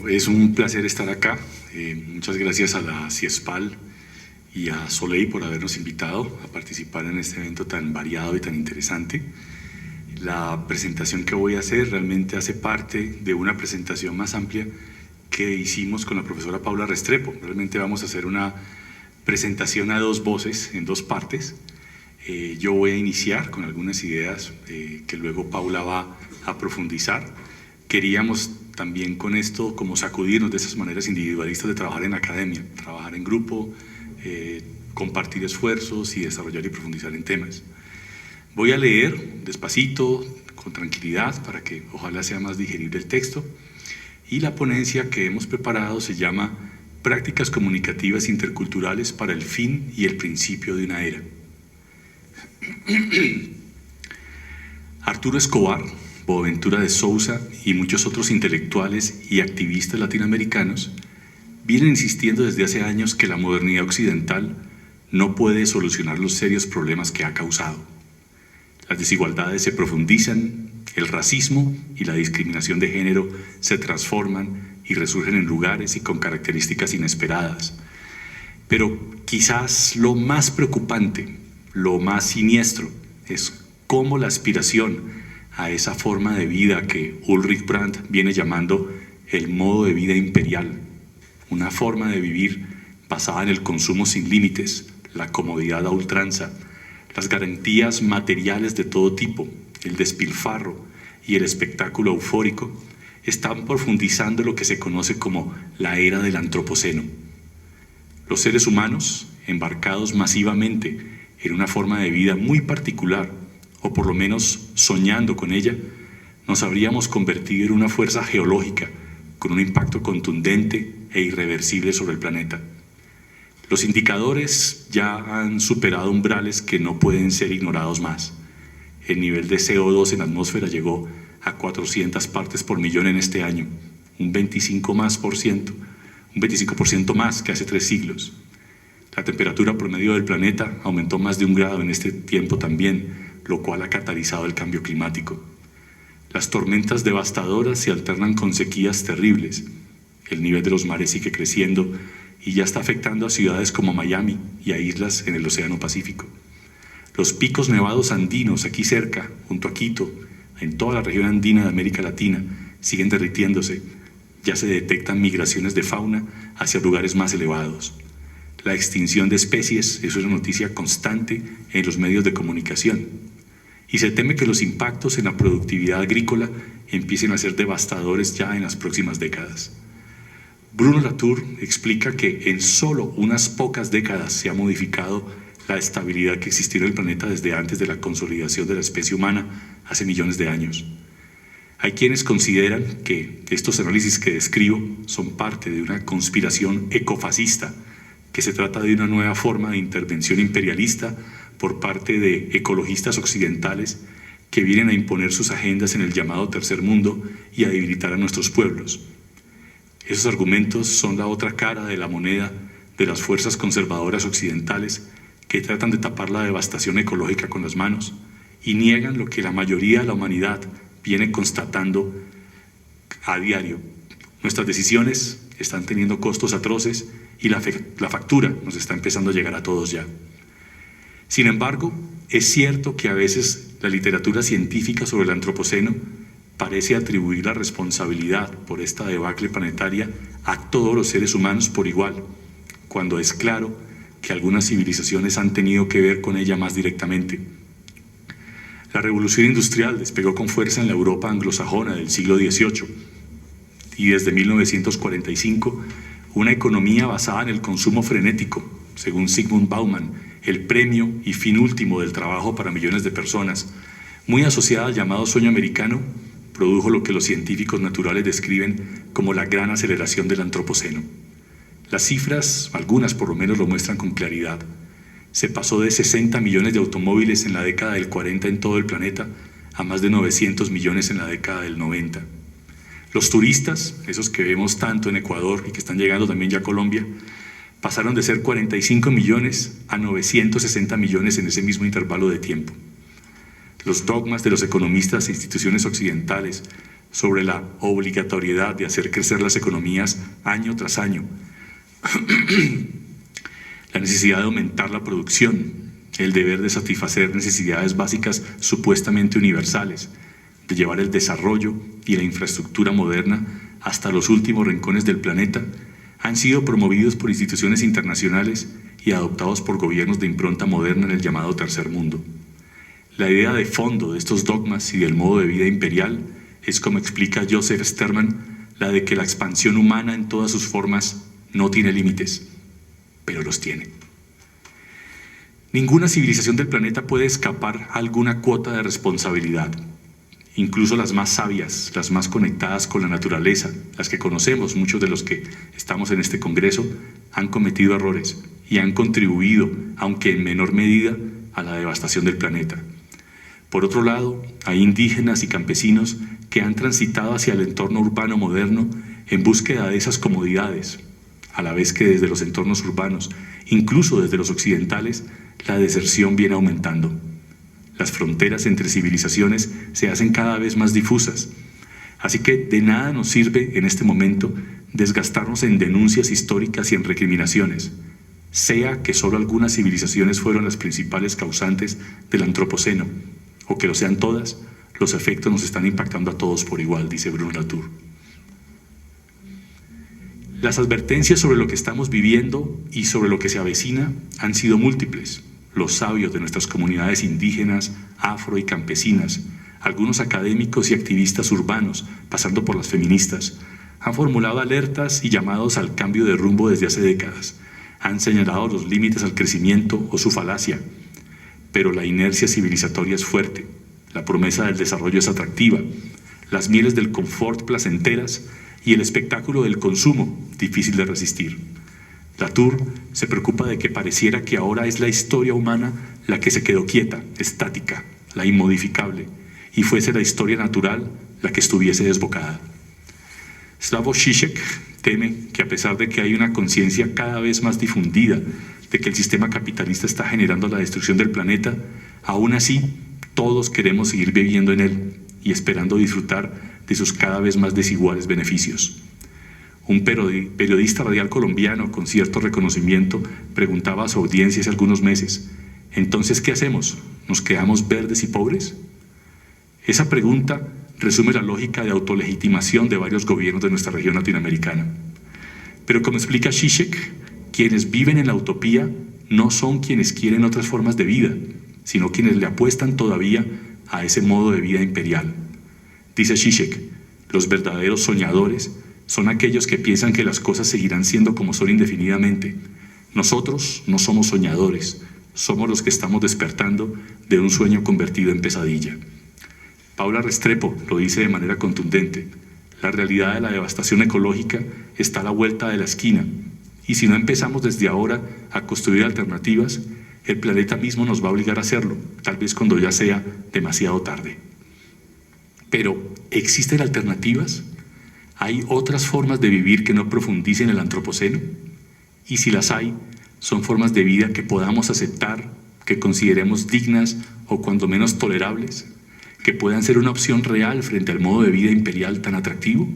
es un placer estar acá. Muchas gracias a la CIESPAL y a Soleil por habernos invitado a participar en este evento tan variado y tan interesante. La presentación que voy a hacer realmente hace parte de una presentación más amplia que hicimos con la profesora Paula Restrepo. Realmente vamos a hacer una presentación a dos voces, en dos partes. Yo voy a iniciar con algunas ideas que luego Paula va a profundizar. Queríamos también con esto como sacudirnos de esas maneras individualistas de trabajar en academia, trabajar en grupo, compartir esfuerzos y desarrollar y profundizar en temas. Voy a leer despacito, con tranquilidad, para que ojalá sea más digerible el texto. Y la ponencia que hemos preparado se llama Prácticas comunicativas interculturales para el fin y el principio de una era. Arturo Escobar, Boaventura de Sousa y muchos otros intelectuales y activistas latinoamericanos vienen insistiendo desde hace años que la modernidad occidental no puede solucionar los serios problemas que ha causado. Las desigualdades se profundizan, el racismo y la discriminación de género se transforman y resurgen en lugares y con características inesperadas. Pero quizás lo más preocupante, lo más siniestro, es cómo la aspiración a esa forma de vida que Ulrich Brandt viene llamando el modo de vida imperial, una forma de vivir basada en el consumo sin límites, la comodidad a ultranza, las garantías materiales de todo tipo, el despilfarro y el espectáculo eufórico, están profundizando lo que se conoce como la era del antropoceno. Los seres humanos, embarcados masivamente en una forma de vida muy particular, o por lo menos soñando con ella, nos habríamos convertido en una fuerza geológica con un impacto contundente e irreversible sobre el planeta. Los indicadores ya han superado umbrales que no pueden ser ignorados más. El nivel de CO2 en la atmósfera llegó a 400 partes por millón en este año, un 25% más que hace 3 siglos. La temperatura promedio del planeta aumentó más de 1 grado en este tiempo también, lo cual ha catalizado el cambio climático. Las tormentas devastadoras se alternan con sequías terribles. El nivel de los mares sigue creciendo y ya está afectando a ciudades como Miami y a islas en el Océano Pacífico. Los picos nevados andinos aquí cerca, junto a Quito, en toda la región andina de América Latina, siguen derritiéndose. Ya se detectan migraciones de fauna hacia lugares más elevados. La extinción de especies es una noticia constante en los medios de comunicación. Y se teme que los impactos en la productividad agrícola empiecen a ser devastadores ya en las próximas décadas. Bruno Latour explica que en solo unas pocas décadas se ha modificado la estabilidad que existió en el planeta desde antes de la consolidación de la especie humana hace millones de años. Hay quienes consideran que estos análisis que describo son parte de una conspiración ecofascista, que se trata de una nueva forma de intervención imperialista por parte de ecologistas occidentales que vienen a imponer sus agendas en el llamado tercer mundo y a debilitar a nuestros pueblos. Esos argumentos son la otra cara de la moneda de las fuerzas conservadoras occidentales que tratan de tapar la devastación ecológica con las manos y niegan lo que la mayoría de la humanidad viene constatando a diario. Nuestras decisiones están teniendo costos atroces y la factura nos está empezando a llegar a todos ya. Sin embargo, es cierto que a veces la literatura científica sobre el antropoceno parece atribuir la responsabilidad por esta debacle planetaria a todos los seres humanos por igual, cuando es claro que algunas civilizaciones han tenido que ver con ella más directamente. La revolución industrial despegó con fuerza en la Europa anglosajona del siglo XVIII y desde 1945 una economía basada en el consumo frenético, según Zygmunt Bauman, el premio y fin último del trabajo para millones de personas, muy asociada al llamado sueño americano, produjo lo que los científicos naturales describen como la gran aceleración del antropoceno. Las cifras, algunas por lo menos, lo muestran con claridad. Se pasó de 60 millones de automóviles en la década del 40 en todo el planeta a más de 900 millones en la década del 90. Los turistas, esos que vemos tanto en Ecuador y que están llegando también ya a Colombia, pasaron de ser 45 millones a 960 millones en ese mismo intervalo de tiempo. Los dogmas de los economistas e instituciones occidentales sobre la obligatoriedad de hacer crecer las economías año tras año, la necesidad de aumentar la producción, el deber de satisfacer necesidades básicas supuestamente universales, de llevar el desarrollo y la infraestructura moderna hasta los últimos rincones del planeta, han sido promovidos por instituciones internacionales y adoptados por gobiernos de impronta moderna en el llamado Tercer Mundo. La idea de fondo de estos dogmas y del modo de vida imperial es, como explica Joseph Sterman, la de que la expansión humana en todas sus formas no tiene límites, pero los tiene. Ninguna civilización del planeta puede escapar a alguna cuota de responsabilidad. Incluso las más sabias, las más conectadas con la naturaleza, las que conocemos, muchos de los que estamos en este congreso, han cometido errores y han contribuido, aunque en menor medida, a la devastación del planeta. Por otro lado, hay indígenas y campesinos que han transitado hacia el entorno urbano moderno en búsqueda de esas comodidades, a la vez que desde los entornos urbanos, incluso desde los occidentales, la deserción viene aumentando. Las fronteras entre civilizaciones se hacen cada vez más difusas. Así que de nada nos sirve en este momento desgastarnos en denuncias históricas y en recriminaciones, sea que solo algunas civilizaciones fueron las principales causantes del antropoceno, o que lo sean todas, los efectos nos están impactando a todos por igual, dice Bruno Latour. Las advertencias sobre lo que estamos viviendo y sobre lo que se avecina han sido múltiples. Los sabios de nuestras comunidades indígenas, afro y campesinas, algunos académicos y activistas urbanos, pasando por las feministas, han formulado alertas y llamados al cambio de rumbo desde hace décadas. Han señalado los límites al crecimiento o su falacia. Pero la inercia civilizatoria es fuerte, la promesa del desarrollo es atractiva, las mieles del confort placenteras y el espectáculo del consumo difícil de resistir. Latour se preocupa de que pareciera que ahora es la historia humana la que se quedó quieta, estática, la inmodificable, y fuese la historia natural la que estuviese desbocada. Slavoj Žižek teme que a pesar de que hay una conciencia cada vez más difundida de que el sistema capitalista está generando la destrucción del planeta, aún así todos queremos seguir viviendo en él y esperando disfrutar de sus cada vez más desiguales beneficios. Un periodista radial colombiano con cierto reconocimiento preguntaba a su audiencia hace algunos meses: ¿entonces qué hacemos? ¿Nos quedamos verdes y pobres? Esa pregunta resume la lógica de autolegitimación de varios gobiernos de nuestra región latinoamericana. Pero como explica Žižek, quienes viven en la utopía no son quienes quieren otras formas de vida, sino quienes le apuestan todavía a ese modo de vida imperial. Dice Žižek, los verdaderos soñadores son aquellos que piensan que las cosas seguirán siendo como son indefinidamente. Nosotros no somos soñadores, somos los que estamos despertando de un sueño convertido en pesadilla. Paula Restrepo lo dice de manera contundente: la realidad de la devastación ecológica está a la vuelta de la esquina, y si no empezamos desde ahora a construir alternativas, el planeta mismo nos va a obligar a hacerlo, tal vez cuando ya sea demasiado tarde. Pero, ¿existen alternativas? ¿Hay otras formas de vivir que no profundicen el antropoceno? Y si las hay, ¿son formas de vida que podamos aceptar, que consideremos dignas o cuando menos tolerables, que puedan ser una opción real frente al modo de vida imperial tan atractivo?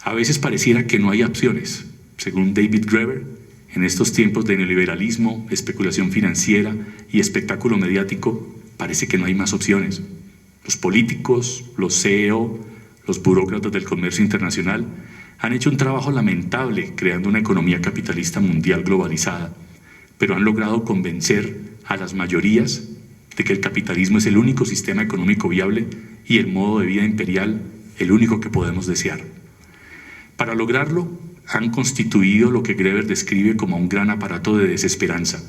A veces pareciera que no hay opciones. Según David Graeber, en estos tiempos de neoliberalismo, especulación financiera y espectáculo mediático, parece que no hay más opciones. Los políticos, los CEO, los burócratas del comercio internacional han hecho un trabajo lamentable creando una economía capitalista mundial globalizada, pero han logrado convencer a las mayorías de que el capitalismo es el único sistema económico viable y el modo de vida imperial el único que podemos desear. Para lograrlo, han constituido lo que Graeber describe como un gran aparato de desesperanza,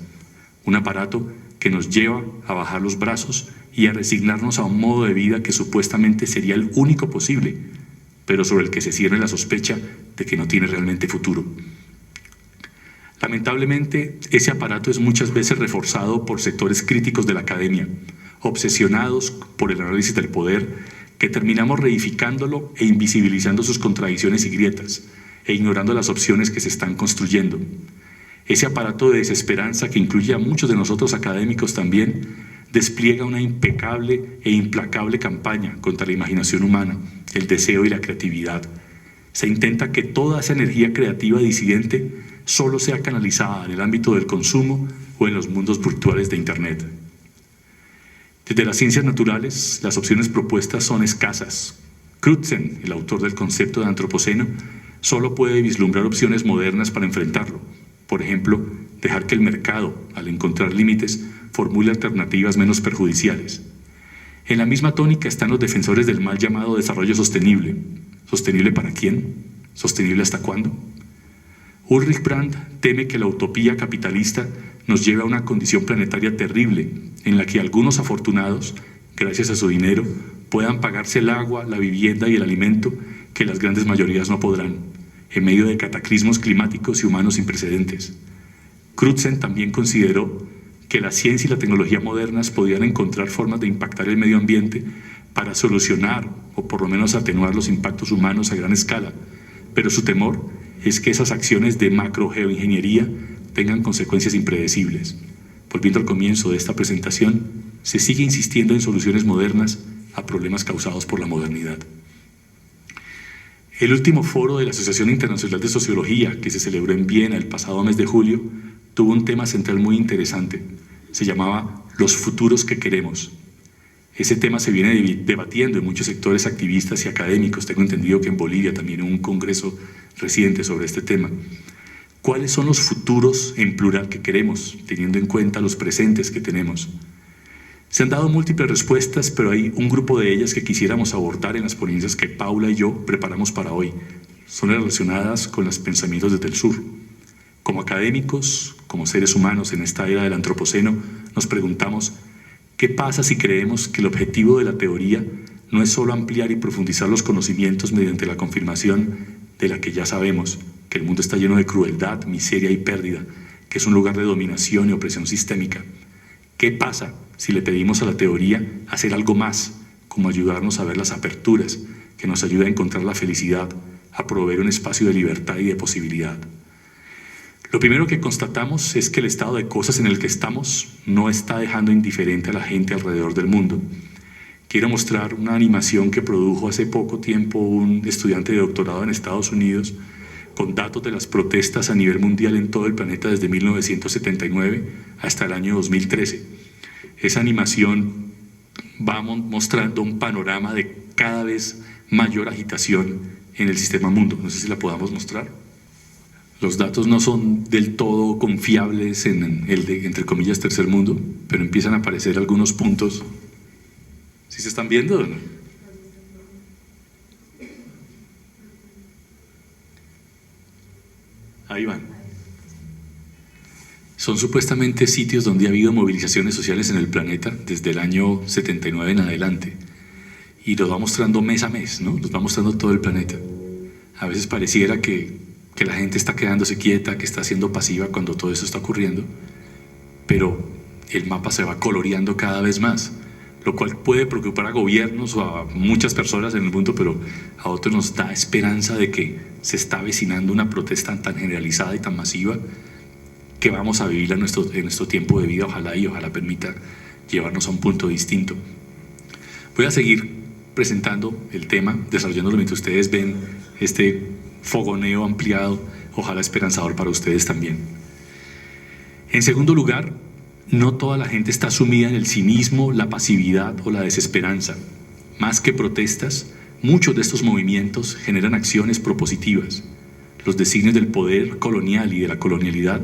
un aparato que nos lleva a bajar los brazos y a resignarnos a un modo de vida que supuestamente sería el único posible, pero sobre el que se cierne la sospecha de que no tiene realmente futuro. Lamentablemente, ese aparato es muchas veces reforzado por sectores críticos de la academia, obsesionados por el análisis del poder, que terminamos reificándolo e invisibilizando sus contradicciones y grietas, e ignorando las opciones que se están construyendo. Ese aparato de desesperanza, que incluye a muchos de nosotros académicos también, despliega una impecable e implacable campaña contra la imaginación humana el deseo y la creatividad. Se intenta que toda esa energía creativa disidente solo sea canalizada en el ámbito del consumo o en los mundos virtuales de Internet. Desde las ciencias naturales, las opciones propuestas son escasas. Crutzen, el autor del concepto de antropoceno, solo puede vislumbrar opciones modernas para enfrentarlo. Por ejemplo, dejar que el mercado, al encontrar límites, formule alternativas menos perjudiciales. En la misma tónica están los defensores del mal llamado desarrollo sostenible. ¿Sostenible para quién? ¿Sostenible hasta cuándo? Ulrich Brandt teme que la utopía capitalista nos lleve a una condición planetaria terrible, en la que algunos afortunados, gracias a su dinero, puedan pagarse el agua, la vivienda y el alimento que las grandes mayorías no podrán, en medio de cataclismos climáticos y humanos sin precedentes. Crutzen también consideró que la ciencia y la tecnología modernas podían encontrar formas de impactar el medio ambiente para solucionar o por lo menos atenuar los impactos humanos a gran escala, pero su temor es que esas acciones de macrogeoingeniería tengan consecuencias impredecibles. Volviendo al comienzo de esta presentación, se sigue insistiendo en soluciones modernas a problemas causados por la modernidad. El último foro de la Asociación Internacional de Sociología, que se celebró en Viena el pasado mes de julio, tuvo un tema central muy interesante. Se llamaba Los futuros que queremos. Ese tema se viene debatiendo en muchos sectores activistas y académicos. Tengo entendido que en Bolivia también hubo un congreso reciente sobre este tema. ¿Cuáles son los futuros en plural que queremos, teniendo en cuenta los presentes que tenemos? Se han dado múltiples respuestas, pero hay un grupo de ellas que quisiéramos abordar en las ponencias que Paula y yo preparamos para hoy. Son relacionadas con los pensamientos desde el sur. Como académicos, como seres humanos en esta era del antropoceno, nos preguntamos, ¿qué pasa si creemos que el objetivo de la teoría no es solo ampliar y profundizar los conocimientos mediante la confirmación de la que ya sabemos, que el mundo está lleno de crueldad, miseria y pérdida, que es un lugar de dominación y opresión sistémica? ¿Qué pasa si le pedimos a la teoría hacer algo más, como ayudarnos a ver las aperturas, que nos ayuda a encontrar la felicidad, a proveer un espacio de libertad y de posibilidad? Lo primero que constatamos es que el estado de cosas en el que estamos no está dejando indiferente a la gente alrededor del mundo. Quiero mostrar una animación que produjo hace poco tiempo un estudiante de doctorado en Estados Unidos con datos de las protestas a nivel mundial en todo el planeta desde 1979 hasta el año 2013. Esa animación va mostrando un panorama de cada vez mayor agitación en el sistema mundo. No sé si la podamos mostrar. Los datos no son del todo confiables en el de, entre comillas, tercer mundo, pero empiezan a aparecer algunos puntos. ¿Sí se están viendo o no? Ahí van. Son supuestamente sitios donde ha habido movilizaciones sociales en el planeta desde el año 79 en adelante. Y los va mostrando mes a mes, ¿no? Los va mostrando todo el planeta. A veces pareciera que la gente está quedándose quieta, que está siendo pasiva cuando todo eso está ocurriendo, pero el mapa se va coloreando cada vez más, lo cual puede preocupar a gobiernos o a muchas personas en el mundo, pero a otros nos da esperanza de que se está avecinando una protesta tan generalizada y tan masiva que vamos a vivir en nuestro tiempo de vida, ojalá permita llevarnos a un punto distinto. Voy a seguir presentando el tema, desarrollándolo mientras ustedes ven este fogoneo ampliado, ojalá esperanzador para ustedes también. En segundo lugar, no toda la gente está sumida en el cinismo, la pasividad o la desesperanza. Más que protestas, muchos de estos movimientos generan acciones propositivas. Los designios del poder colonial y de la colonialidad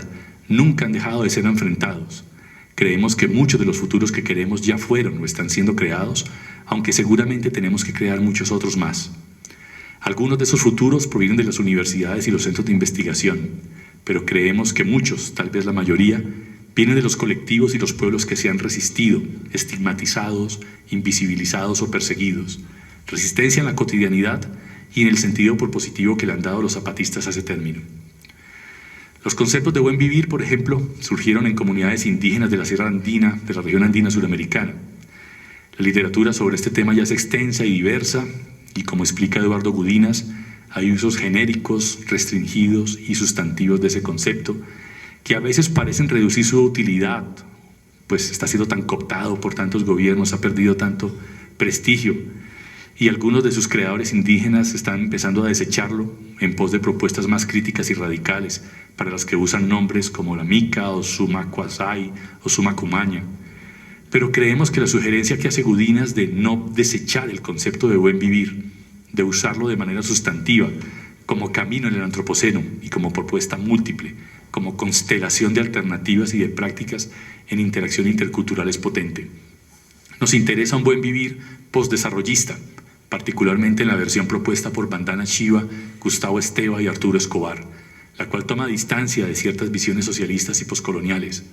nunca han dejado de ser enfrentados. Creemos que muchos de los futuros que queremos ya fueron o están siendo creados, aunque seguramente tenemos que crear muchos otros más. Algunos de esos futuros provienen de las universidades y los centros de investigación, pero creemos que muchos, tal vez la mayoría, vienen de los colectivos y los pueblos que se han resistido, estigmatizados, invisibilizados o perseguidos. Resistencia en la cotidianidad y en el sentido propositivo que le han dado los zapatistas a ese término. Los conceptos de buen vivir, por ejemplo, surgieron en comunidades indígenas de la Sierra Andina, de la región andina suramericana. La literatura sobre este tema ya es extensa y diversa, y como explica Eduardo Gudinas, hay usos genéricos, restringidos y sustantivos de ese concepto, que a veces parecen reducir su utilidad, pues está siendo tan cooptado por tantos gobiernos, ha perdido tanto prestigio, y algunos de sus creadores indígenas están empezando a desecharlo en pos de propuestas más críticas y radicales, para las que usan nombres como la Mica o Suma Kwasai o Suma Cumaña. Pero creemos que la sugerencia que hace Gudinas de no desechar el concepto de buen vivir, de usarlo de manera sustantiva, como camino en el antropoceno y como propuesta múltiple, como constelación de alternativas y de prácticas en interacción intercultural es potente. Nos interesa un buen vivir postdesarrollista, particularmente en la versión propuesta por Vandana Shiva, Gustavo Esteva y Arturo Escobar, la cual toma distancia de ciertas visiones socialistas y poscoloniales.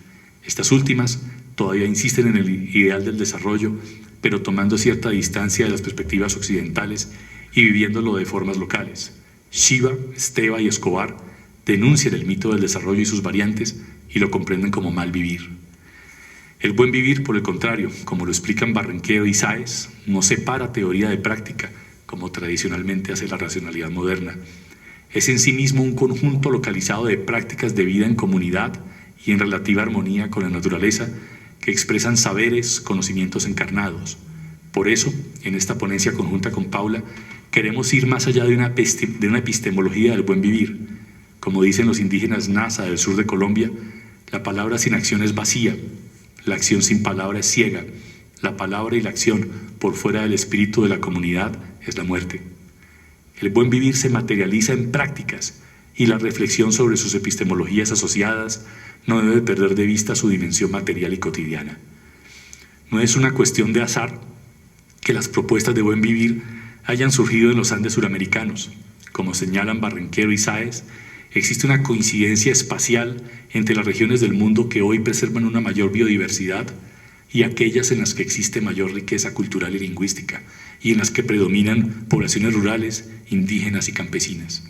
Estas últimas todavía insisten en el ideal del desarrollo, pero tomando cierta distancia de las perspectivas occidentales y viviéndolo de formas locales. Shiva, Esteva y Escobar denuncian el mito del desarrollo y sus variantes y lo comprenden como mal vivir. El buen vivir, por el contrario, como lo explican Barranquero y Sáez, no separa teoría de práctica, como tradicionalmente hace la racionalidad moderna. Es en sí mismo un conjunto localizado de prácticas de vida en comunidad y en relativa armonía con la naturaleza que expresan saberes, conocimientos encarnados. Por eso, en esta ponencia conjunta con Paula, queremos ir más allá de una epistemología del buen vivir. Como dicen los indígenas Nasa del sur de Colombia, la palabra sin acción es vacía, la acción sin palabra es ciega, la palabra y la acción por fuera del espíritu de la comunidad es la muerte. El buen vivir se materializa en prácticas y la reflexión sobre sus epistemologías asociadas no debe perder de vista su dimensión material y cotidiana. No es una cuestión de azar que las propuestas de buen vivir hayan surgido en los Andes suramericanos. Como señalan Barranquero y Sáez, existe una coincidencia espacial entre las regiones del mundo que hoy preservan una mayor biodiversidad y aquellas en las que existe mayor riqueza cultural y lingüística, y en las que predominan poblaciones rurales, indígenas y campesinas.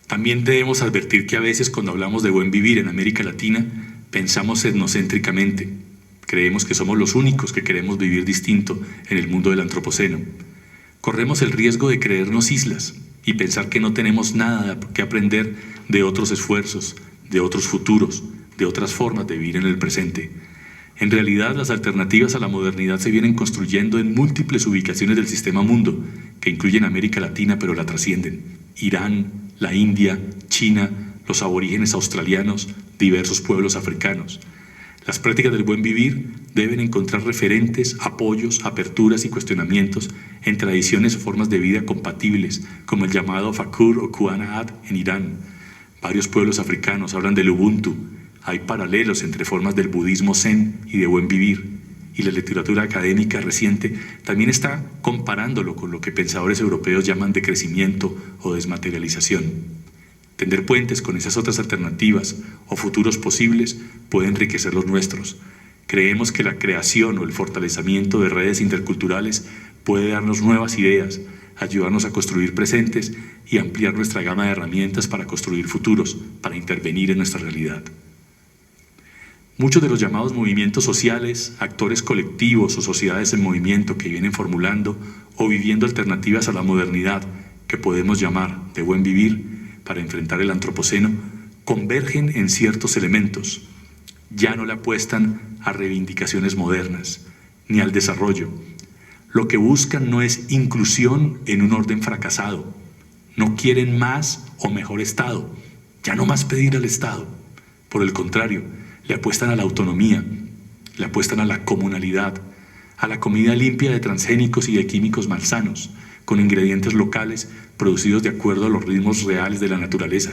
También debemos advertir que a veces cuando hablamos de buen vivir en América Latina, pensamos etnocéntricamente. Creemos que somos los únicos que queremos vivir distinto en el mundo del antropoceno. Corremos el riesgo de creernos islas y pensar que no tenemos nada que aprender de otros esfuerzos, de otros futuros, de otras formas de vivir en el presente. En realidad, las alternativas a la modernidad se vienen construyendo en múltiples ubicaciones del sistema mundo, que incluyen América Latina pero la trascienden. Irán, la India, China, los aborígenes australianos, diversos pueblos africanos. Las prácticas del buen vivir deben encontrar referentes, apoyos, aperturas y cuestionamientos en tradiciones o formas de vida compatibles, como el llamado Fakur o Kuana'at en Irán. Varios pueblos africanos hablan del Ubuntu. Hay paralelos entre formas del budismo zen y de buen vivir. Y la literatura académica reciente también está comparándolo con lo que pensadores europeos llaman de crecimiento o desmaterialización. Tender puentes con esas otras alternativas o futuros posibles puede enriquecer los nuestros. Creemos que la creación o el fortalecimiento de redes interculturales puede darnos nuevas ideas, ayudarnos a construir presentes y ampliar nuestra gama de herramientas para construir futuros, para intervenir en nuestra realidad. Muchos de los llamados movimientos sociales, actores colectivos o sociedades en movimiento que vienen formulando o viviendo alternativas a la modernidad que podemos llamar de buen vivir para enfrentar el antropoceno, convergen en ciertos elementos. Ya no le apuestan a reivindicaciones modernas, ni al desarrollo. Lo que buscan no es inclusión en un orden fracasado. No quieren más o mejor Estado, ya no más pedir al Estado. Por el contrario, le apuestan a la autonomía, le apuestan a la comunalidad, a la comida limpia de transgénicos y de químicos malsanos, con ingredientes locales producidos de acuerdo a los ritmos reales de la naturaleza.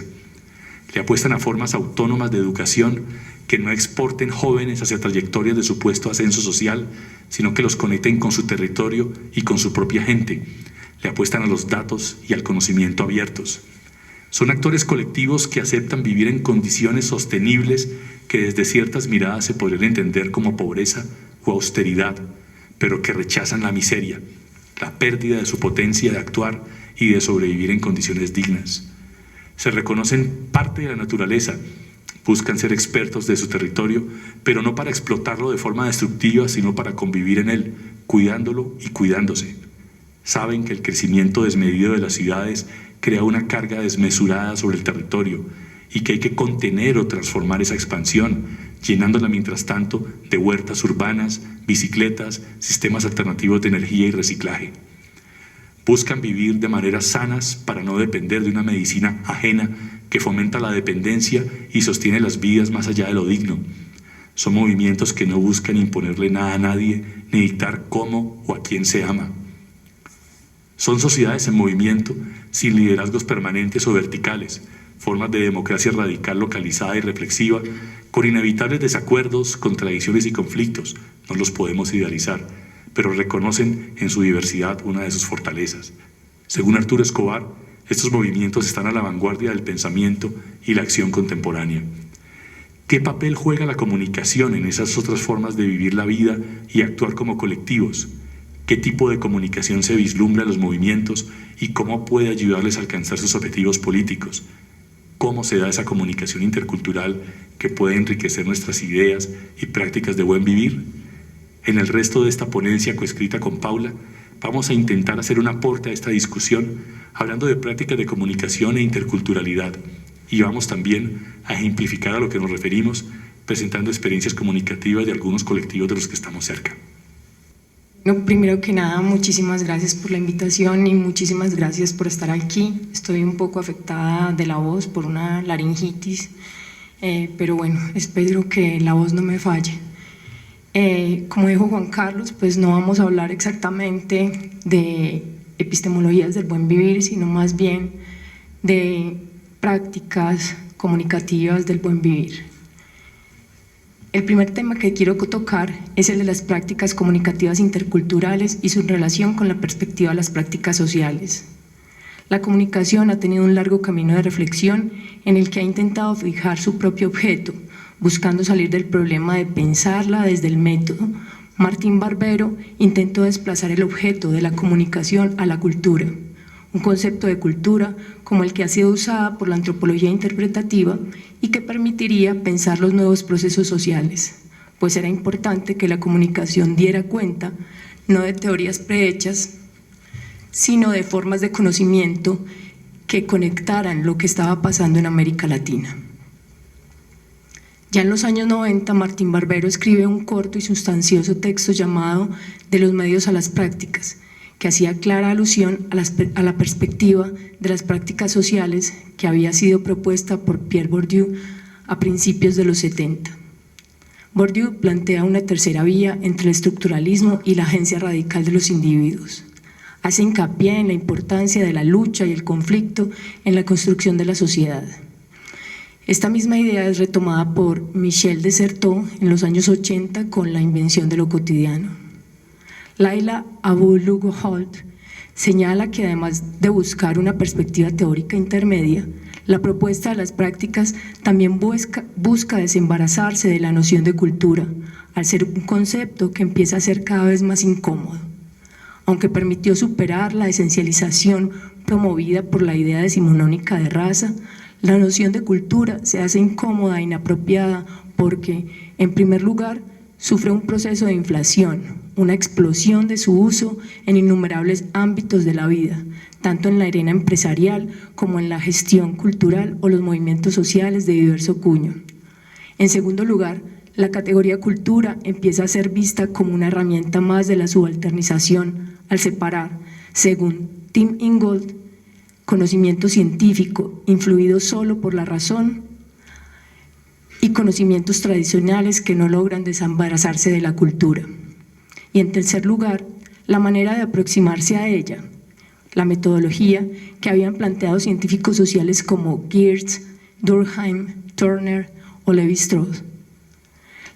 Le apuestan a formas autónomas de educación que no exporten jóvenes hacia trayectorias de supuesto ascenso social, sino que los conecten con su territorio y con su propia gente. Le apuestan a los datos y al conocimiento abiertos. Son actores colectivos que aceptan vivir en condiciones sostenibles que desde ciertas miradas se podrían entender como pobreza o austeridad, pero que rechazan la miseria, la pérdida de su potencia de actuar y de sobrevivir en condiciones dignas. Se reconocen parte de la naturaleza, buscan ser expertos de su territorio, pero no para explotarlo de forma destructiva, sino para convivir en él, cuidándolo y cuidándose. Saben que el crecimiento desmedido de las ciudades crea una carga desmesurada sobre el territorio y que hay que contener o transformar esa expansión, llenándola mientras tanto de huertas urbanas, bicicletas, sistemas alternativos de energía y reciclaje. Buscan vivir de maneras sanas para no depender de una medicina ajena que fomenta la dependencia y sostiene las vidas más allá de lo digno. Son movimientos que no buscan imponerle nada a nadie ni dictar cómo o a quién se ama. Son sociedades en movimiento, sin liderazgos permanentes o verticales, formas de democracia radical localizada y reflexiva, con inevitables desacuerdos, contradicciones y conflictos. No los podemos idealizar, pero reconocen en su diversidad una de sus fortalezas. Según Arturo Escobar, estos movimientos están a la vanguardia del pensamiento y la acción contemporánea. ¿Qué papel juega la comunicación en esas otras formas de vivir la vida y actuar como colectivos? ¿Qué tipo de comunicación se vislumbra en los movimientos y cómo puede ayudarles a alcanzar sus objetivos políticos? ¿Cómo se da esa comunicación intercultural que puede enriquecer nuestras ideas y prácticas de buen vivir? En el resto de esta ponencia coescrita con Paula, vamos a intentar hacer un aporte a esta discusión, hablando de prácticas de comunicación e interculturalidad, y vamos también a ejemplificar a lo que nos referimos, presentando experiencias comunicativas de algunos colectivos de los que estamos cerca. Bueno, primero que nada, muchísimas gracias por la invitación y muchísimas gracias por estar aquí. Estoy un poco afectada de la voz por una laringitis, pero bueno, espero que la voz no me falle. Como dijo Juan Carlos, pues no vamos a hablar exactamente de epistemologías del buen vivir, sino más bien de prácticas comunicativas del buen vivir. El primer tema que quiero tocar es el de las prácticas comunicativas interculturales y su relación con la perspectiva de las prácticas sociales. La comunicación ha tenido un largo camino de reflexión en el que ha intentado fijar su propio objeto, buscando salir del problema de pensarla desde el método. Martín Barbero intentó desplazar el objeto de la comunicación a la cultura, un concepto de cultura como el que ha sido usada por la antropología interpretativa y que permitiría pensar los nuevos procesos sociales, pues era importante que la comunicación diera cuenta no de teorías prehechas, sino de formas de conocimiento que conectaran lo que estaba pasando en América Latina. Ya en los años 90, Martín Barbero escribe un corto y sustancioso texto llamado De los medios a las prácticas, que hacía clara alusión a la perspectiva de las prácticas sociales que había sido propuesta por Pierre Bourdieu a principios de los 70. Bourdieu plantea una tercera vía entre el estructuralismo y la agencia radical de los individuos. Hace hincapié en la importancia de la lucha y el conflicto en la construcción de la sociedad. Esta misma idea es retomada por Michel de Certeau en los años 80 con la invención de lo cotidiano. Laila Abu-Lughod señala que además de buscar una perspectiva teórica intermedia, la propuesta de las prácticas también busca desembarazarse de la noción de cultura, al ser un concepto que empieza a ser cada vez más incómodo. Aunque permitió superar la esencialización promovida por la idea decimonónica de raza, la noción de cultura se hace incómoda e inapropiada porque, en primer lugar, sufre un proceso de inflación, una explosión de su uso en innumerables ámbitos de la vida, tanto en la arena empresarial como en la gestión cultural o los movimientos sociales de diverso cuño. En segundo lugar, la categoría cultura empieza a ser vista como una herramienta más de la subalternización al separar, según Tim Ingold, conocimiento científico influido solo por la razón y conocimientos tradicionales que no logran desembarazarse de la cultura. Y en tercer lugar, la manera de aproximarse a ella, la metodología que habían planteado científicos sociales como Geertz, Durkheim, Turner o Levi-Strauss.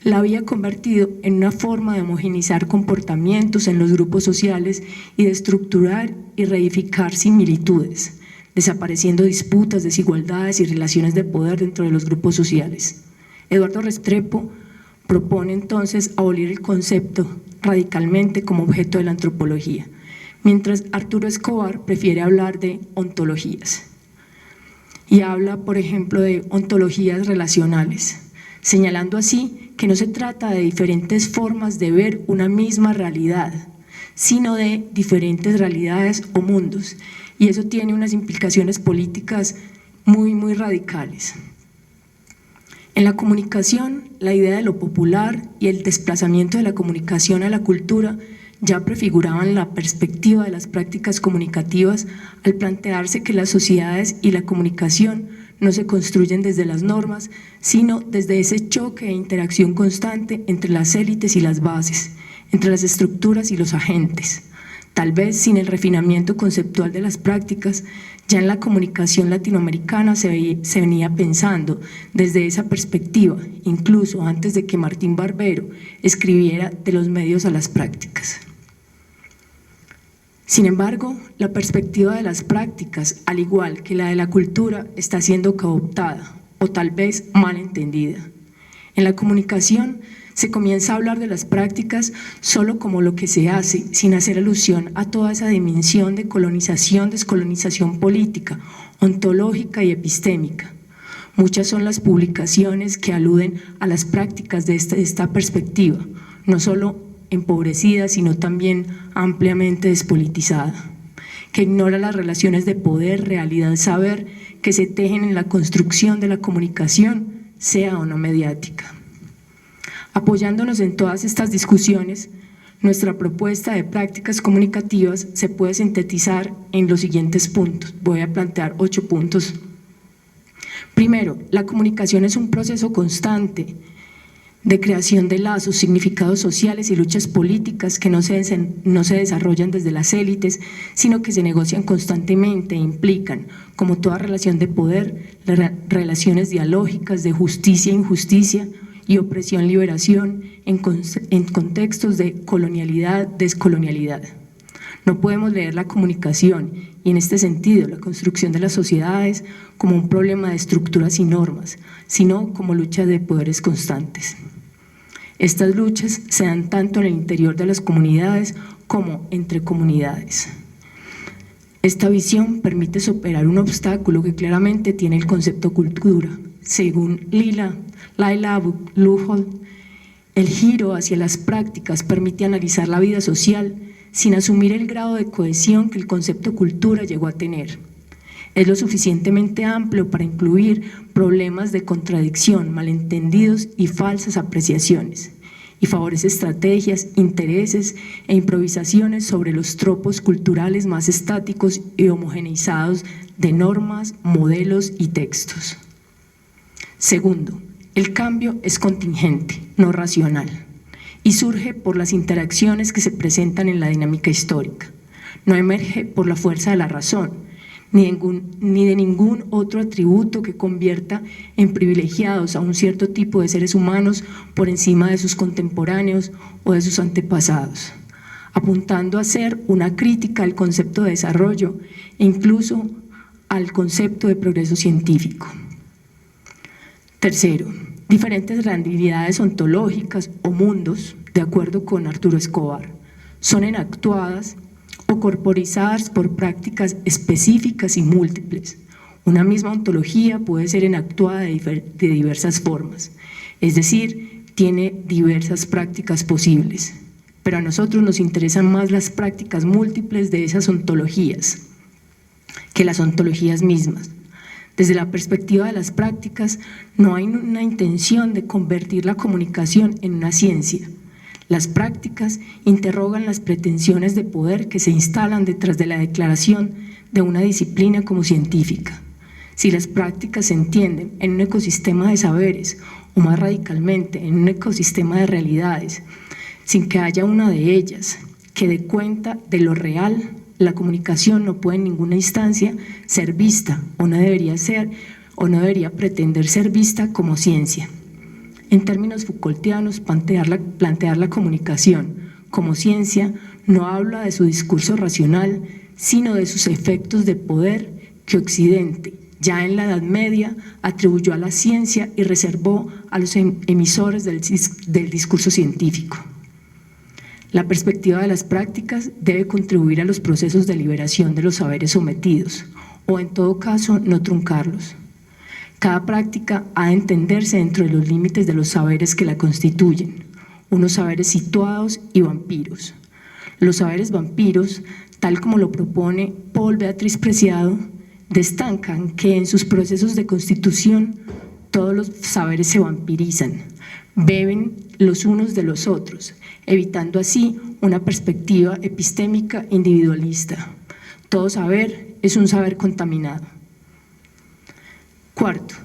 La había convertido en una forma de homogeneizar comportamientos en los grupos sociales y de estructurar y reedificar similitudes, desapareciendo disputas, desigualdades y relaciones de poder dentro de los grupos sociales. Eduardo Restrepo propone entonces abolir el concepto radicalmente como objeto de la antropología, mientras Arturo Escobar prefiere hablar de ontologías. Y habla, por ejemplo, de ontologías relacionales, señalando así que no se trata de diferentes formas de ver una misma realidad, sino de diferentes realidades o mundos, y eso tiene unas implicaciones políticas muy radicales. En la comunicación, la idea de lo popular y el desplazamiento de la comunicación a la cultura ya prefiguraban la perspectiva de las prácticas comunicativas al plantearse que las sociedades y la comunicación no se construyen desde las normas, sino desde ese choque e interacción constante entre las élites y las bases, entre las estructuras y los agentes. Tal vez sin el refinamiento conceptual de las prácticas, ya en la comunicación latinoamericana se venía pensando desde esa perspectiva, incluso antes de que Martín Barbero escribiera De los medios a las prácticas. Sin embargo, la perspectiva de las prácticas, al igual que la de la cultura, está siendo cooptada o tal vez mal entendida. En la comunicación se comienza a hablar de las prácticas solo como lo que se hace, sin hacer alusión a toda esa dimensión de colonización, descolonización política, ontológica y epistémica. Muchas son las publicaciones que aluden a las prácticas de esta perspectiva, no solo empobrecida, sino también ampliamente despolitizada, que ignora las relaciones de poder, realidad, saber que se tejen en la construcción de la comunicación, sea o no mediática. Apoyándonos en todas estas discusiones, nuestra propuesta de prácticas comunicativas se puede sintetizar en los siguientes puntos. Voy a plantear 8 puntos. Primero, la comunicación es un proceso constante de creación de lazos, significados sociales y luchas políticas que no se desarrollan desde las élites, sino que se negocian constantemente e implican, como toda relación de poder, relaciones dialógicas de justicia e injusticia y opresión-liberación en contextos de colonialidad, descolonialidad. No podemos leer la comunicación y en este sentido la construcción de las sociedades como un problema de estructuras y normas, sino como lucha de poderes constantes. Estas luchas se dan tanto en el interior de las comunidades como entre comunidades. Esta visión permite superar un obstáculo que claramente tiene el concepto cultura. Según Laila Luhol, el giro hacia las prácticas permite analizar la vida social sin asumir el grado de cohesión que el concepto cultura llegó a tener. Es lo suficientemente amplio para incluir problemas de contradicción, malentendidos y falsas apreciaciones, y favorece estrategias, intereses e improvisaciones sobre los tropos culturales más estáticos y homogeneizados de normas, modelos y textos. Segundo, el cambio es contingente, no racional, y surge por las interacciones que se presentan en la dinámica histórica. No emerge por la fuerza de la razón, ni de ningún otro atributo que convierta en privilegiados a un cierto tipo de seres humanos por encima de sus contemporáneos o de sus antepasados, apuntando a ser una crítica al concepto de desarrollo e incluso al concepto de progreso científico. Tercero, diferentes realidades ontológicas o mundos, de acuerdo con Arturo Escobar, son enactuadas o corporizadas por prácticas específicas y múltiples. Una misma ontología puede ser enactuada de diversas formas, es decir, tiene diversas prácticas posibles, pero a nosotros nos interesan más las prácticas múltiples de esas ontologías que las ontologías mismas. Desde la perspectiva de las prácticas, no hay una intención de convertir la comunicación en una ciencia. Las prácticas interrogan las pretensiones de poder que se instalan detrás de la declaración de una disciplina como científica. Si las prácticas se entienden en un ecosistema de saberes, o más radicalmente, en un ecosistema de realidades, sin que haya una de ellas que dé cuenta de lo real, la comunicación no puede en ninguna instancia ser vista, o no debería pretender ser vista como ciencia. En términos Foucaultianos, plantear la comunicación como ciencia no habla de su discurso racional, sino de sus efectos de poder que Occidente, ya en la Edad Media, atribuyó a la ciencia y reservó a los emisores del discurso científico. La perspectiva de las prácticas debe contribuir a los procesos de liberación de los saberes sometidos, o en todo caso no truncarlos. Cada práctica ha de entenderse dentro de los límites de los saberes que la constituyen, unos saberes situados y vampiros. Los saberes vampiros, tal como lo propone Paul Beatriz Preciado, destacan que en sus procesos de constitución Todos los saberes se vampirizan, beben los unos de los otros, evitando así una perspectiva epistémica individualista. Todo saber es un saber contaminado. Cuarto,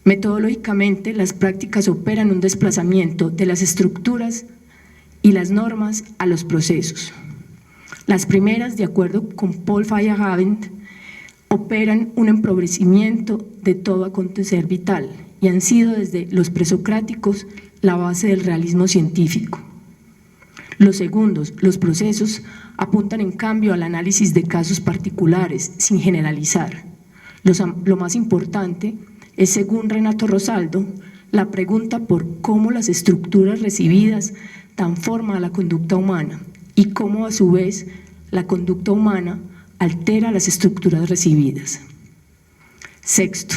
metodológicamente las prácticas operan un desplazamiento de las estructuras y las normas a los procesos. Las primeras, de acuerdo con Paul Feyerabend, operan un empobrecimiento de todo acontecer vital y han sido desde los presocráticos la base del realismo científico. Los segundos, los procesos, apuntan en cambio al análisis de casos particulares, sin generalizar. Lo más importante es, según Renato Rosaldo, la pregunta por cómo las estructuras recibidas dan forma a la conducta humana y cómo a su vez la conducta humana altera las estructuras recibidas. Sexto,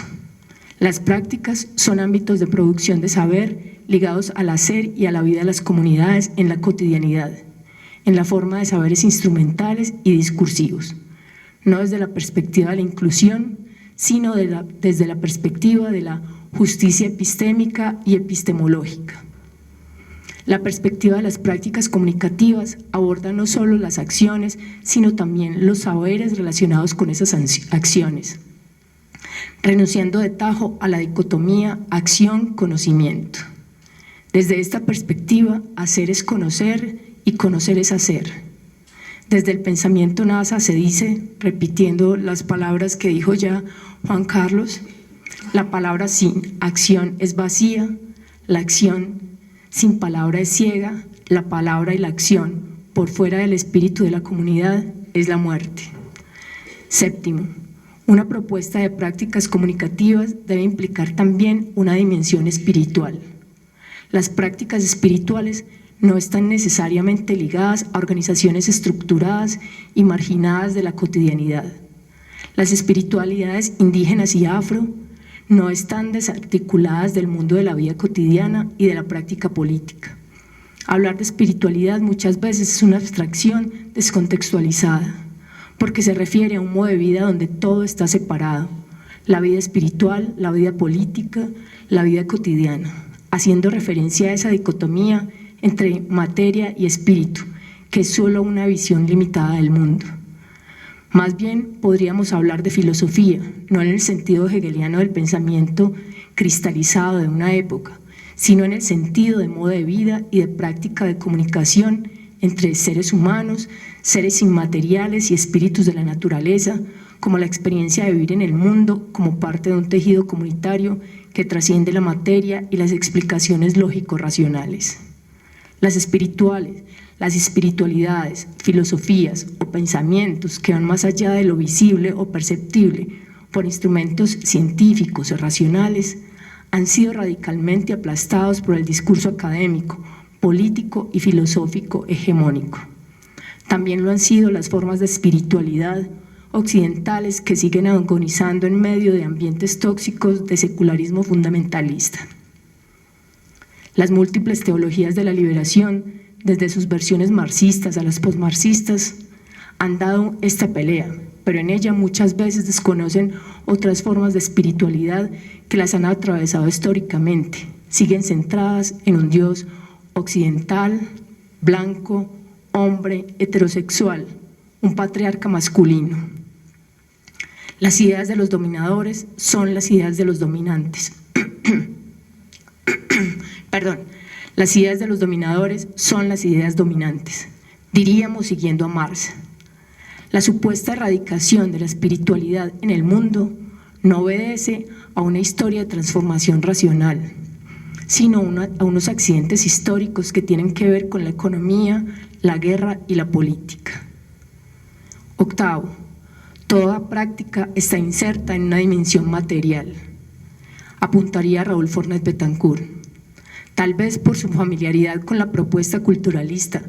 las prácticas son ámbitos de producción de saber ligados al hacer y a la vida de las comunidades en la cotidianidad, en la forma de saberes instrumentales y discursivos, no desde la perspectiva de la inclusión, sino desde la perspectiva de la justicia epistémica y epistemológica. La perspectiva de las prácticas comunicativas aborda no solo las acciones, sino también los saberes relacionados con esas acciones, renunciando de tajo a la dicotomía acción-conocimiento. Desde esta perspectiva, hacer es conocer y conocer es hacer. Desde el pensamiento NASA se dice, repitiendo las palabras que dijo ya Juan Carlos, la palabra sin acción es vacía, la acción sin palabra es ciega, la palabra y la acción por fuera del espíritu de la comunidad es la muerte. Séptimo, una propuesta de prácticas comunicativas debe implicar también una dimensión espiritual. Las prácticas espirituales no están necesariamente ligadas a organizaciones estructuradas y marginadas de la cotidianidad. Las espiritualidades indígenas y afro no están desarticuladas del mundo de la vida cotidiana y de la práctica política. Hablar de espiritualidad muchas veces es una abstracción descontextualizada, porque se refiere a un modo de vida donde todo está separado, la vida espiritual, la vida política, la vida cotidiana, haciendo referencia a esa dicotomía entre materia y espíritu, que es solo una visión limitada del mundo. Más bien podríamos hablar de filosofía, no en el sentido hegeliano del pensamiento cristalizado de una época, sino en el sentido de modo de vida y de práctica de comunicación entre seres humanos, seres inmateriales y espíritus de la naturaleza, como la experiencia de vivir en el mundo como parte de un tejido comunitario que trasciende la materia y las explicaciones lógico-racionales. Las espiritualidades, filosofías o pensamientos que van más allá de lo visible o perceptible por instrumentos científicos o racionales han sido radicalmente aplastados por el discurso académico, político y filosófico hegemónico. También lo han sido las formas de espiritualidad occidentales que siguen agonizando en medio de ambientes tóxicos de secularismo fundamentalista. Las múltiples teologías de la liberación, desde sus versiones marxistas a las posmarxistas, han dado esta pelea, pero en ella muchas veces desconocen otras formas de espiritualidad que las han atravesado históricamente. Siguen centradas en un Dios occidental, blanco, hombre, heterosexual, un patriarca masculino. Las ideas de los dominadores son las ideas de los dominantes. Las ideas de los dominadores son las ideas dominantes, diríamos siguiendo a Marx. La supuesta erradicación de la espiritualidad en el mundo no obedece a una historia de transformación racional, sino a unos accidentes históricos que tienen que ver con la economía, la guerra y la política. Octavo, toda práctica está inserta en una dimensión material, apuntaría Raúl Fornet Betancourt. Tal vez por su familiaridad con la propuesta culturalista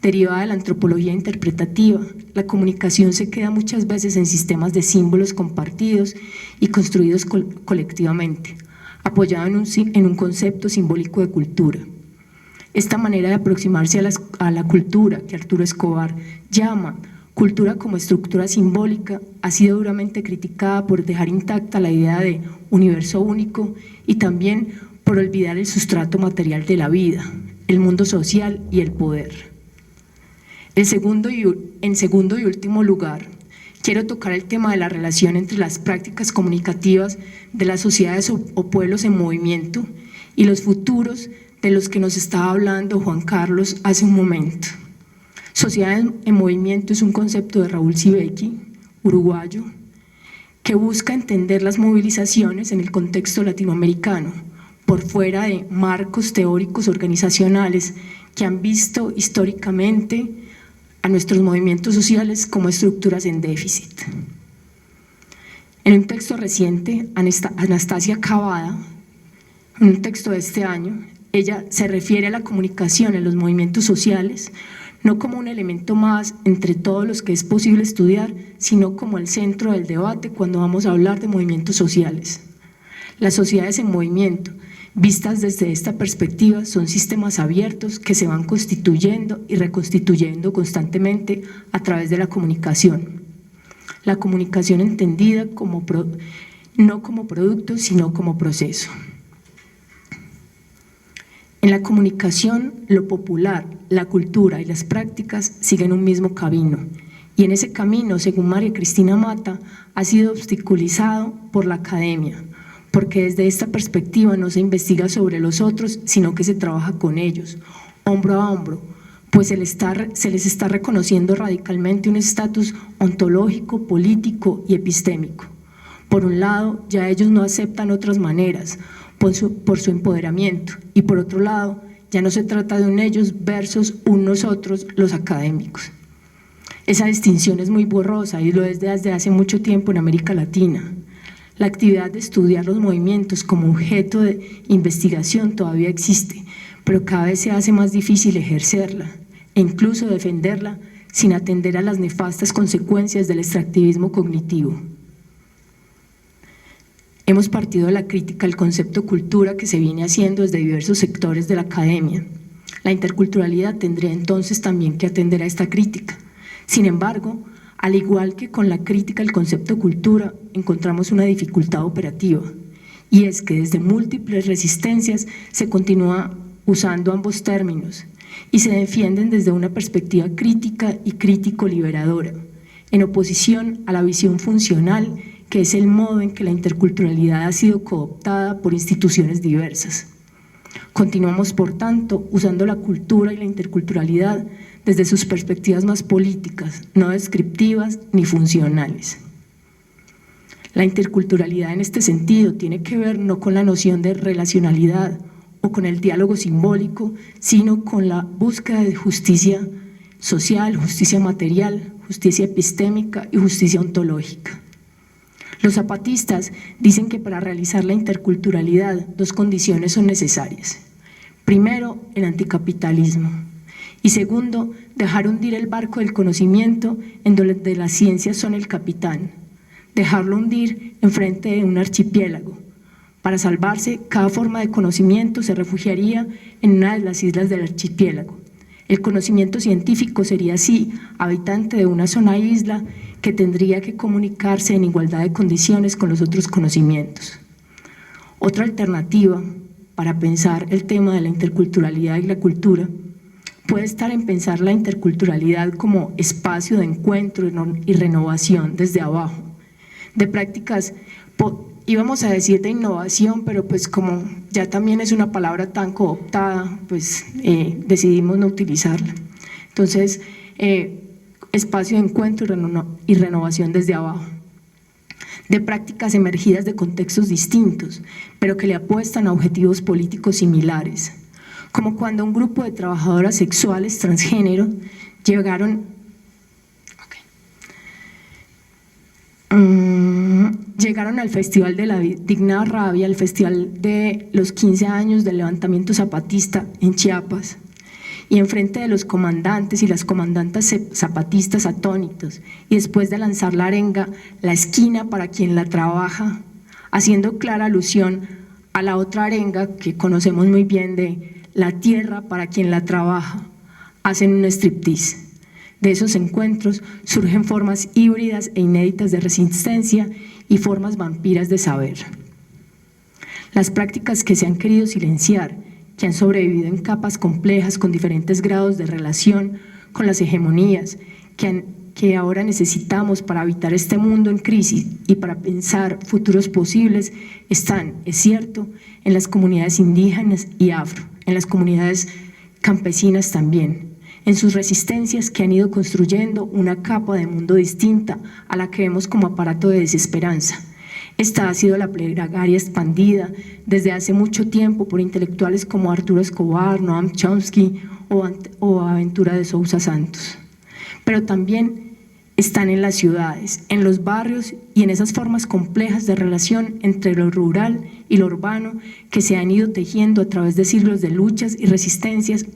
derivada de la antropología interpretativa, la comunicación se queda muchas veces en sistemas de símbolos compartidos y construidos colectivamente, apoyado en un concepto simbólico de cultura. Esta manera de aproximarse a la cultura que Arturo Escobar llama Cultura como estructura simbólica ha sido duramente criticada por dejar intacta la idea de universo único y también por olvidar el sustrato material de la vida, el mundo social y el poder. En segundo y último lugar, quiero tocar el tema de la relación entre las prácticas comunicativas de las sociedades o pueblos en movimiento y los futuros de los que nos estaba hablando Juan Carlos hace un momento. Sociedad en movimiento es un concepto de Raúl Sibeki, uruguayo, que busca entender las movilizaciones en el contexto latinoamericano, por fuera de marcos teóricos organizacionales que han visto históricamente a nuestros movimientos sociales como estructuras en déficit. En un texto reciente, Anastasia Cavada, en un texto de este año, ella se refiere a la comunicación en los movimientos sociales no como un elemento más entre todos los que es posible estudiar, sino como el centro del debate cuando vamos a hablar de movimientos sociales. Las sociedades en movimiento, vistas desde esta perspectiva, son sistemas abiertos que se van constituyendo y reconstituyendo constantemente a través de la comunicación. La comunicación entendida como no como producto, sino como proceso. En la comunicación, lo popular, la cultura y las prácticas siguen un mismo camino, y en ese camino, según María Cristina Mata, ha sido obstaculizado por la academia, porque desde esta perspectiva no se investiga sobre los otros, sino que se trabaja con ellos, hombro a hombro, pues se les está reconociendo radicalmente un estatus ontológico, político y epistémico. Por un lado, ya ellos no aceptan otras maneras, por su empoderamiento, y por otro lado, ya no se trata de un ellos versus un nosotros, los académicos. Esa distinción es muy borrosa y lo es desde hace mucho tiempo en América Latina. La actividad de estudiar los movimientos como objeto de investigación todavía existe, pero cada vez se hace más difícil ejercerla e incluso defenderla sin atender a las nefastas consecuencias del extractivismo cognitivo. Hemos partido de la crítica al concepto cultura que se viene haciendo desde diversos sectores de la academia. La interculturalidad tendría entonces también que atender a esta crítica. Sin embargo, al igual que con la crítica al concepto cultura, encontramos una dificultad operativa, y es que desde múltiples resistencias se continúa usando ambos términos y se defienden desde una perspectiva crítica y crítico-liberadora, en oposición a la visión funcional que es el modo en que la interculturalidad ha sido cooptada por instituciones diversas. Continuamos, por tanto, usando la cultura y la interculturalidad desde sus perspectivas más políticas, no descriptivas ni funcionales. La interculturalidad en este sentido tiene que ver no con la noción de relacionalidad o con el diálogo simbólico, sino con la búsqueda de justicia social, justicia material, justicia epistémica y justicia ontológica. Los zapatistas dicen que para realizar la interculturalidad dos condiciones son necesarias. Primero, el anticapitalismo y segundo, dejar hundir el barco del conocimiento en donde las ciencias son el capitán, dejarlo hundir enfrente de un archipiélago. Para salvarse, cada forma de conocimiento se refugiaría en una de las islas del archipiélago. El conocimiento científico sería así, habitante de una sola isla que tendría que comunicarse en igualdad de condiciones con los otros conocimientos. Otra alternativa para pensar el tema de la interculturalidad y la cultura puede estar en pensar la interculturalidad como espacio de encuentro y renovación desde abajo, de prácticas, íbamos a decir de innovación, pero pues como ya también es una palabra tan cooptada, pues decidimos no utilizarla. Entonces, espacio de encuentro y renovación desde abajo, de prácticas emergidas de contextos distintos, pero que le apuestan a objetivos políticos similares, como cuando un grupo de trabajadoras sexuales transgénero llegaron al Festival de la Digna Rabia, al Festival de los 15 años del levantamiento zapatista en Chiapas, y enfrente de los comandantes y las comandantas zapatistas atónitos, y después de lanzar la arenga, la esquina para quien la trabaja, haciendo clara alusión a la otra arenga que conocemos muy bien de la tierra para quien la trabaja, hacen un striptease. De esos encuentros surgen formas híbridas e inéditas de resistencia y formas vampiras de saber. Las prácticas que se han querido silenciar, que han sobrevivido en capas complejas con diferentes grados de relación con las hegemonías, que ahora necesitamos para habitar este mundo en crisis y para pensar futuros posibles, están, es cierto, en las comunidades indígenas y afro, en las comunidades campesinas también, en sus resistencias que han ido construyendo una capa de mundo distinta a la que vemos como aparato de desesperanza. Esta ha sido la plegaria expandida desde hace mucho tiempo por intelectuales como Arturo Escobar, Noam Chomsky o Aventura de Sousa Santos. Pero también están en las ciudades, en los barrios y en esas formas complejas de relación entre lo rural y lo urbano que se han ido tejiendo a través de siglos de luchas y resistencias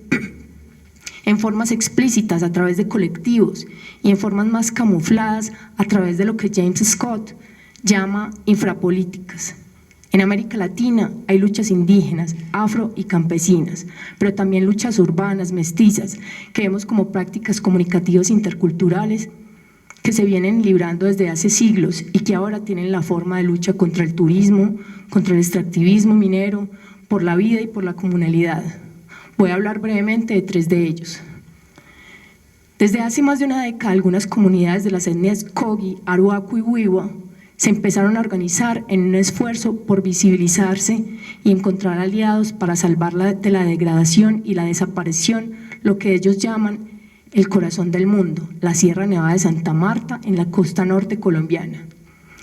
en formas explícitas a través de colectivos y en formas más camufladas a través de lo que James Scott llama infrapolíticas. En América Latina hay luchas indígenas, afro y campesinas, pero también luchas urbanas, mestizas, que vemos como prácticas comunicativas interculturales que se vienen librando desde hace siglos y que ahora tienen la forma de lucha contra el turismo, contra el extractivismo minero, por la vida y por la comunalidad. Voy a hablar brevemente de 3 de ellos. Desde hace más de una década, algunas comunidades de las etnias Kogi, Arhuaco y Wiwa se empezaron a organizar en un esfuerzo por visibilizarse y encontrar aliados para salvarla de la degradación y la desaparición, lo que ellos llaman el corazón del mundo, la Sierra Nevada de Santa Marta en la costa norte colombiana.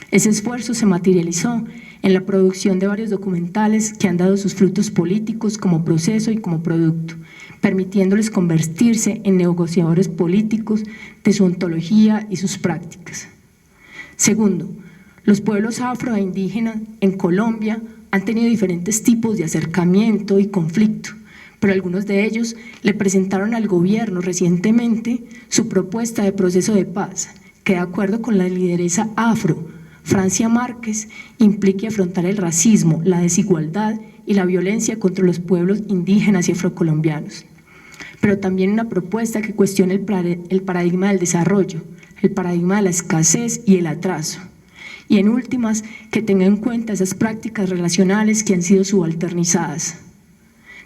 Ese esfuerzo se materializó en la producción de varios documentales que han dado sus frutos políticos como proceso y como producto, permitiéndoles convertirse en negociadores políticos de su ontología y sus prácticas. Segundo, los pueblos afro e indígenas en Colombia han tenido diferentes tipos de acercamiento y conflicto, pero algunos de ellos le presentaron al gobierno recientemente su propuesta de proceso de paz, que de acuerdo con la lideresa afro, Francia Márquez, implique afrontar el racismo, la desigualdad y la violencia contra los pueblos indígenas y afrocolombianos. Pero también una propuesta que cuestione el paradigma del desarrollo, el paradigma de la escasez y el atraso. Y en últimas, que tenga en cuenta esas prácticas relacionales que han sido subalternizadas.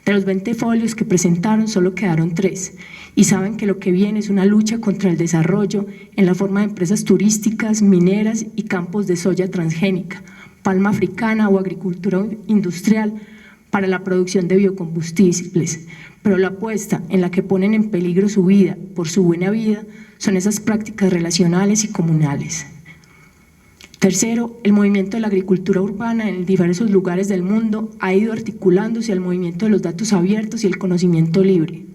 De los 20 folios que presentaron solo quedaron 3 y saben que lo que viene es una lucha contra el desarrollo en la forma de empresas turísticas, mineras y campos de soya transgénica, palma africana o agricultura industrial para la producción de biocombustibles, pero la apuesta en la que ponen en peligro su vida por su buena vida son esas prácticas relacionales y comunales. Tercero, el movimiento de la agricultura urbana en diversos lugares del mundo ha ido articulándose al movimiento de los datos abiertos y el conocimiento libre.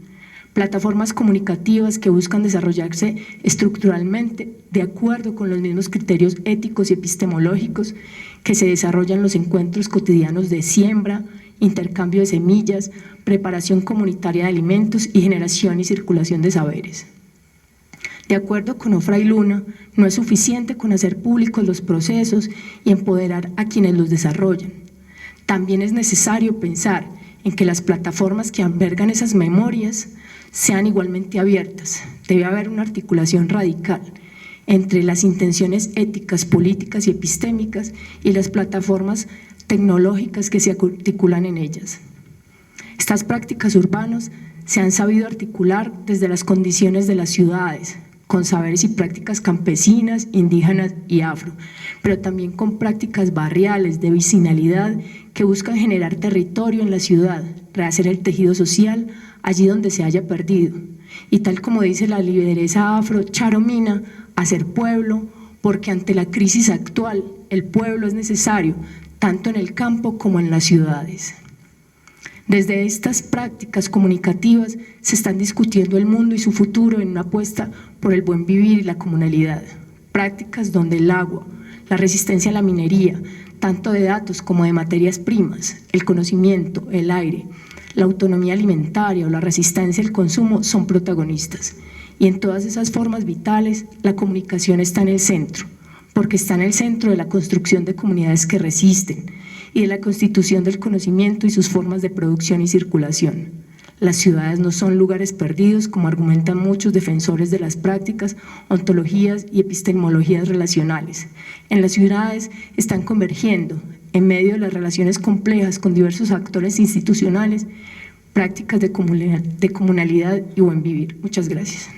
Plataformas comunicativas que buscan desarrollarse estructuralmente de acuerdo con los mismos criterios éticos y epistemológicos que se desarrollan en los encuentros cotidianos de siembra, intercambio de semillas, preparación comunitaria de alimentos y generación y circulación de saberes. De acuerdo con Ofra y Luna, no es suficiente con hacer públicos los procesos y empoderar a quienes los desarrollan. También es necesario pensar en que las plataformas que albergan esas memorias sean igualmente abiertas. Debe haber una articulación radical entre las intenciones éticas, políticas y epistémicas y las plataformas tecnológicas que se articulan en ellas. Estas prácticas urbanas se han sabido articular desde las condiciones de las ciudades, con saberes y prácticas campesinas, indígenas y afro, pero también con prácticas barriales de vecinalidad que buscan generar territorio en la ciudad, rehacer el tejido social allí donde se haya perdido. Y tal como dice la lideresa afro Charo Mina, hacer pueblo, porque ante la crisis actual el pueblo es necesario, tanto en el campo como en las ciudades. Desde estas prácticas comunicativas se están discutiendo el mundo y su futuro en una apuesta por el buen vivir y la comunalidad. Prácticas donde el agua, la resistencia a la minería, tanto de datos como de materias primas, el conocimiento, el aire, la autonomía alimentaria o la resistencia al consumo son protagonistas. Y en todas esas formas vitales, la comunicación está en el centro, porque está en el centro de la construcción de comunidades que resisten y de la constitución del conocimiento y sus formas de producción y circulación. Las ciudades no son lugares perdidos, como argumentan muchos defensores de las prácticas, ontologías y epistemologías relacionales. En las ciudades están convergiendo, en medio de las relaciones complejas con diversos actores institucionales, prácticas de comunalidad y buen vivir. Muchas gracias.